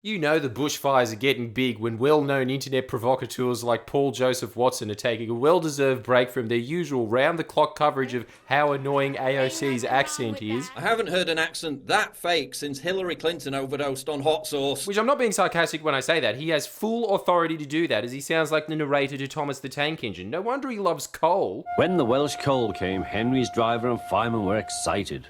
You know the bushfires are getting big when well-known internet provocateurs like Paul Joseph Watson are taking a well-deserved break from their usual round-the-clock coverage of how annoying AOC's accent is. I haven't heard an accent that fake since Hillary Clinton overdosed on hot sauce. Which I'm not being sarcastic when I say that. He has full authority to do that, as he sounds like the narrator to Thomas the Tank Engine. No wonder he loves coal. When the Welsh coal came, Henry's driver and fireman were excited.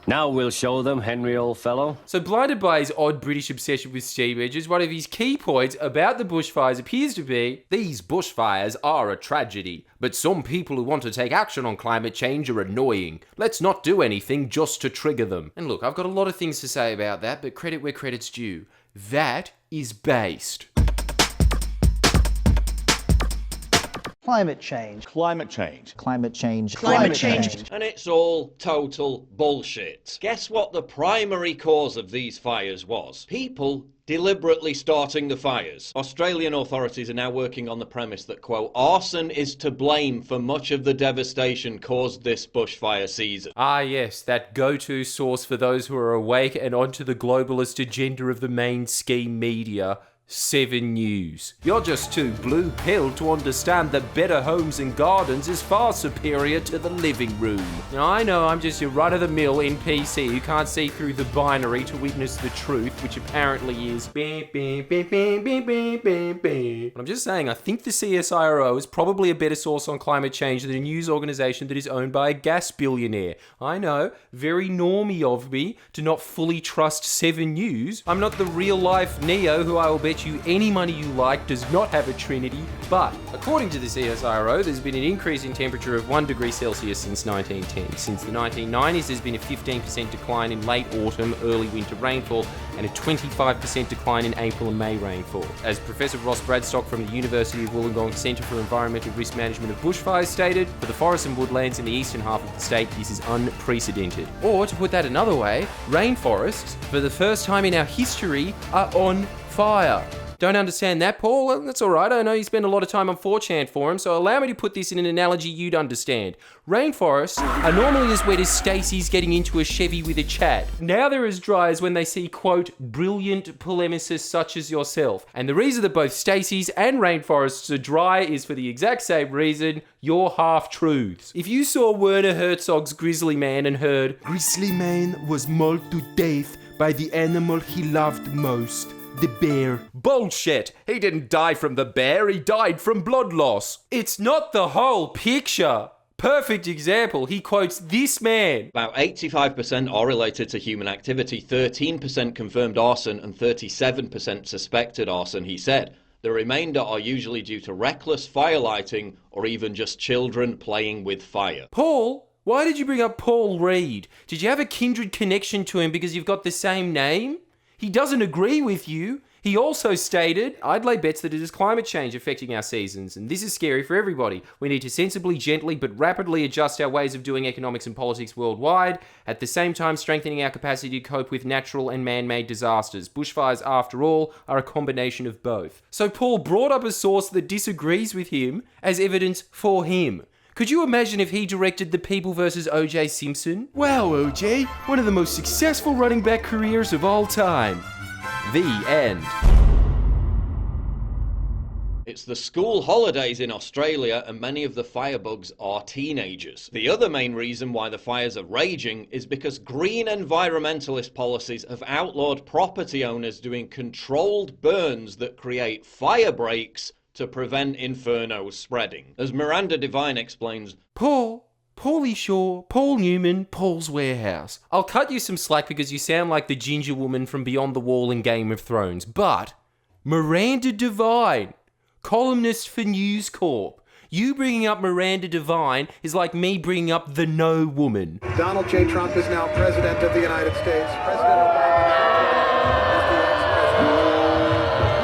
Now we'll show them, Henry, old fellow. So blinded by his odd British obsession with steam engines, one of his key points about the bushfires appears to be, these bushfires are a tragedy, but some people who want to take action on climate change are annoying. Let's not do anything just to trigger them. And look, I've got a lot of things to say about that, but credit where credit's due. That is based. Climate change. Climate change. Climate change. Climate change. And it's all total bullshit. Guess what the primary cause of these fires was? People deliberately starting the fires. Australian authorities are now working on the premise that, quote, arson is to blame for much of the devastation caused this bushfire season. Ah yes, that go-to source for those who are awake and onto the globalist agenda of the mainstream media, 7 News. You're just too blue-pilled to understand that better homes and gardens is far superior to the living room. Now, I know I'm just your run-of-the-mill NPC who can't see through the binary to witness the truth, which apparently is beep, beep, beep, beep, beep, beep, beep, beep. But I'm just saying, I think the CSIRO is probably a better source on climate change than a news organisation that is owned by a gas billionaire. I know, very normie of me to not fully trust 7 News. I'm not the real-life Neo who I will bet you any money you like does not have a trinity, but according to the CSIRO, there's been an increase in temperature of 1 degree Celsius since 1910. Since the 1990s, there's been a 15% decline in late autumn, early winter rainfall, and a 25% decline in April and May rainfall. As Professor Ross Bradstock from the University of Wollongong Centre for Environmental Risk Management of Bushfires stated, for the forests and woodlands in the eastern half of the state, this is unprecedented. Or, to put that another way, rainforests, for the first time in our history, are on fire. Don't understand that, Paul? Well, that's alright, I know you spend a lot of time on 4chan forums, so allow me to put this in an analogy you'd understand. Rainforests are normally as wet as Stacey's getting into a Chevy with a chat. Now they're as dry as when they see, quote, brilliant polemicists such as yourself. And the reason that both Stacey's and rainforests are dry is for the exact same reason, your half-truths. If you saw Werner Herzog's Grizzly Man and heard, Grizzly Man was mauled to death by the animal he loved most, the bear. Bullshit! He didn't die from the bear, he died from blood loss. It's not the whole picture. Perfect example, he quotes this man. About 85% are related to human activity, 13% confirmed arson and 37% suspected arson, he said. The remainder are usually due to reckless firelighting or even just children playing with fire. Paul? Why did you bring up Paul Reed? Did you have a kindred connection to him because you've got the same name? He doesn't agree with you. He also stated, I'd lay bets that it is climate change affecting our seasons, and this is scary for everybody. We need to sensibly, gently, but rapidly adjust our ways of doing economics and politics worldwide, at the same time strengthening our capacity to cope with natural and man-made disasters. Bushfires, after all, are a combination of both. So Paul brought up a source that disagrees with him as evidence for him. Could you imagine if he directed The People vs. O.J. Simpson? Wow, O.J., one of the most successful running back careers of all time. The end. It's the school holidays in Australia and many of the firebugs are teenagers. The other main reason why the fires are raging is because green environmentalist policies have outlawed property owners doing controlled burns that create fire breaks to prevent infernos spreading. As Miranda Devine explains, Paulie Shaw, Paul Newman, Paul's Warehouse. I'll cut you some slack because you sound like the ginger woman from Beyond the Wall in Game of Thrones, but Miranda Devine, columnist for News Corp. You bringing up Miranda Devine is like me bringing up the No Woman. Donald J. Trump is now President of the United States. President Obama is the ex-president.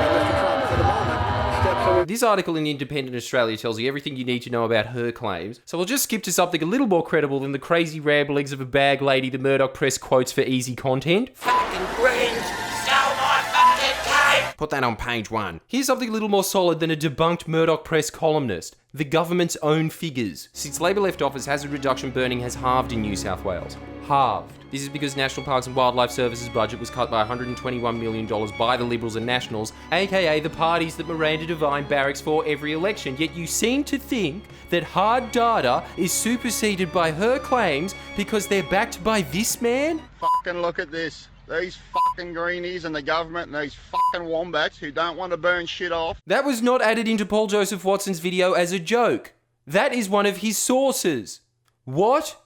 And Mr. Trump, for the moment, steps away. This article in Independent Australia tells you everything you need to know about her claims, so we'll just skip to something a little more credible than the crazy ramblings of a bag lady the Murdoch press quotes for easy content. Fucking Greens, sell my fucking tape! Put that on page 1. Here's something a little more solid than a debunked Murdoch press columnist. The government's own figures. Since Labor left office, hazard reduction burning has halved in New South Wales. Halved. This is because National Parks and Wildlife Service's budget was cut by $121 million by the Liberals and Nationals, aka the parties that Miranda Devine barracks for every election. Yet you seem to think that hard data is superseded by her claims because they're backed by this man? Fucking look at this. These fucking greenies and the government and these fucking wombats who don't want to burn shit off. That was not added into Paul Joseph Watson's video as a joke. That is one of his sources. What?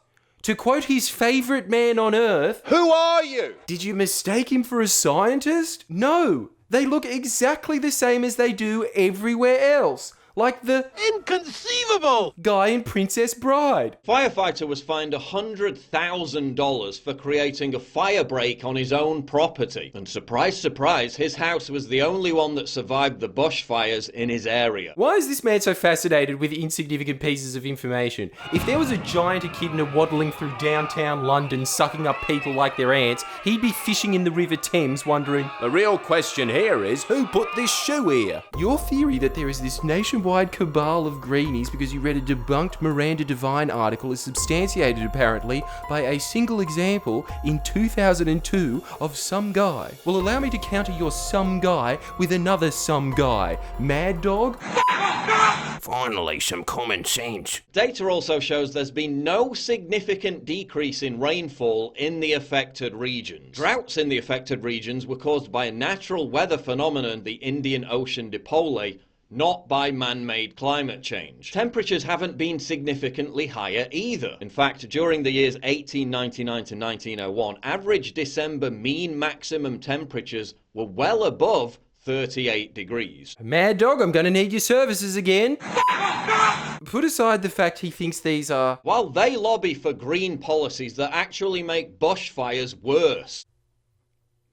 To quote his favourite man on earth... Who are you? Did you mistake him for a scientist? No. They look exactly the same as they do everywhere else. Like the Inconceivable! guy in Princess Bride. Firefighter was fined $100,000 for creating a fire break on his own property. And surprise, surprise, his house was the only one that survived the bushfires in his area. Why is this man so fascinated with insignificant pieces of information? If there was a giant echidna waddling through downtown London sucking up people like their ants, he'd be fishing in the River Thames wondering, the real question here is, who put this shoe here? Your theory that there is this nationwide cabal of greenies because you read a debunked Miranda Devine article is substantiated apparently by a single example in 2002 of some guy. Well, allow me to counter your some guy with another some guy. Mad Dog? Finally, some common sense. Data also shows there's been no significant decrease in rainfall in the affected regions. Droughts in the affected regions were caused by a natural weather phenomenon, the Indian Ocean dipole, not by man-made climate change. Temperatures haven't been significantly higher either. In fact, during the years 1899 to 1901, average December mean maximum temperatures were well above 38 degrees. Mad Dog, I'm gonna need your services again. Put aside the fact he thinks these are... While they lobby for green policies that actually make bushfires worse.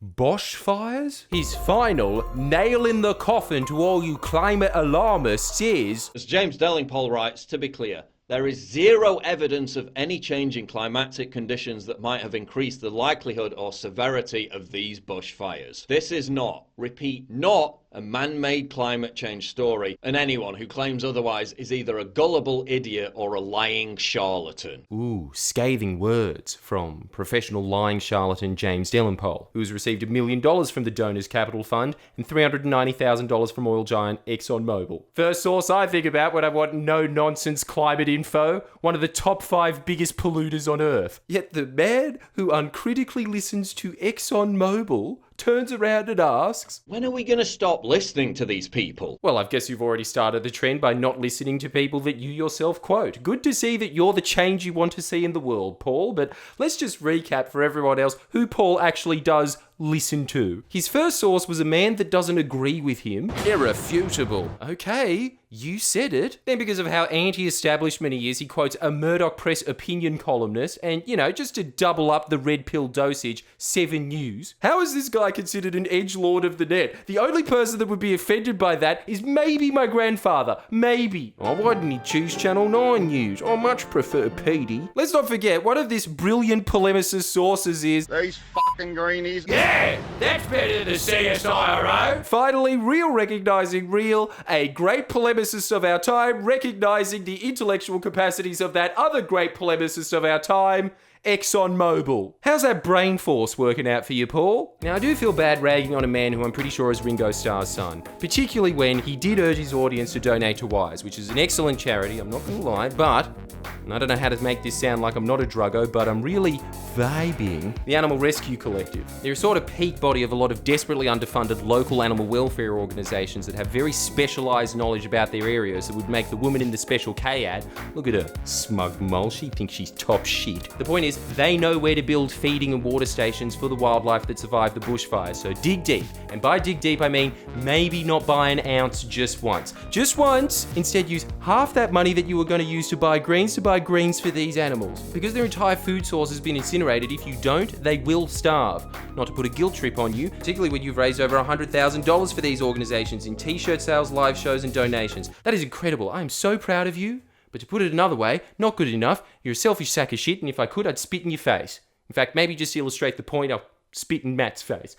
Bushfires? His final nail in the coffin to all you climate alarmists is... As James Dellingpole writes, to be clear, there is zero evidence of any change in climatic conditions that might have increased the likelihood or severity of these bushfires. This is not, repeat, not a man-made climate change story, and anyone who claims otherwise is either a gullible idiot or a lying charlatan. Ooh, scathing words from professional lying charlatan James Dellingpole, who has received $1 million from the Donors Capital Fund and $390,000 from oil giant ExxonMobil. First source I think about when I want no-nonsense climate info, one of the top 5 biggest polluters on Earth. Yet the man who uncritically listens to ExxonMobil turns around and asks, when are we going to stop listening to these people? well, I guess you've already started the trend by not listening to people that you yourself quote. Good to see that you're the change you want to see in the world, Paul, but let's just recap for everyone else who Paul actually does listen to. His first source was a man that doesn't agree with him. Irrefutable. Okay, you said it. Then because of how anti-establishment he is, he quotes a Murdoch Press opinion columnist and, just to double up the red pill dosage, 7 News. How is this guy considered an edgelord of the net? The only person that would be offended by that is maybe my grandfather. Maybe. Oh, why didn't he choose Channel 9 News? I much prefer Petey. Let's not forget, one of this brilliant polemicist sources is... These fucking greenies. Yeah, that's better than CSIRO. Finally, Real Recognising Real, a great polemicist of our time, recognising the intellectual capacities of that other great polemicist of our time, ExxonMobil. How's that brain force working out for you, Paul? Now, I do feel bad ragging on a man who I'm pretty sure is Ringo Starr's son, particularly when he did urge his audience to donate to WISE, which is an excellent charity, I'm not gonna lie, but... I don't know how to make this sound like I'm not a druggo, but I'm really vibing the Animal Rescue Collective. They're a sort of peak body of a lot of desperately underfunded local animal welfare organisations that have very specialised knowledge about their areas that would make the woman in the Special K ad, look at her, smug mole, she thinks she's top shit. The point is, they know where to build feeding and water stations for the wildlife that survived the bushfires, so dig deep. And by dig deep, I mean maybe not buy an ounce just once. Just once, instead use half that money that you were going to use to buy greens greens for these animals. Because their entire food source has been incinerated, if you don't, they will starve. Not to put a guilt trip on you, particularly when you've raised over $100,000 for these organisations in t-shirt sales, live shows and donations. That is incredible. I am so proud of you. But to put it another way, not good enough. You're a selfish sack of shit, and if I could, I'd spit in your face. In fact, maybe just to illustrate the point, I'll spit in Matt's face.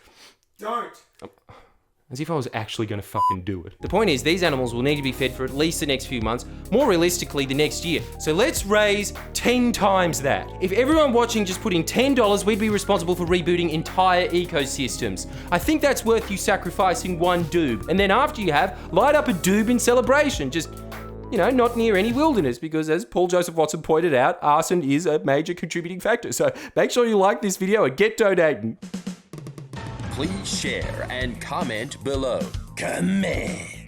Don't. As if I was actually gonna fucking do it. The point is, these animals will need to be fed for at least the next few months, more realistically the next year. So let's raise 10 times that. If everyone watching just put in $10, we'd be responsible for rebooting entire ecosystems. I think that's worth you sacrificing one doob. And then after you have, light up a doob in celebration. Just, you know, not near any wilderness, because as Paul Joseph Watson pointed out, arson is a major contributing factor. So make sure you like this video and get donating. Please share and comment below. Comment.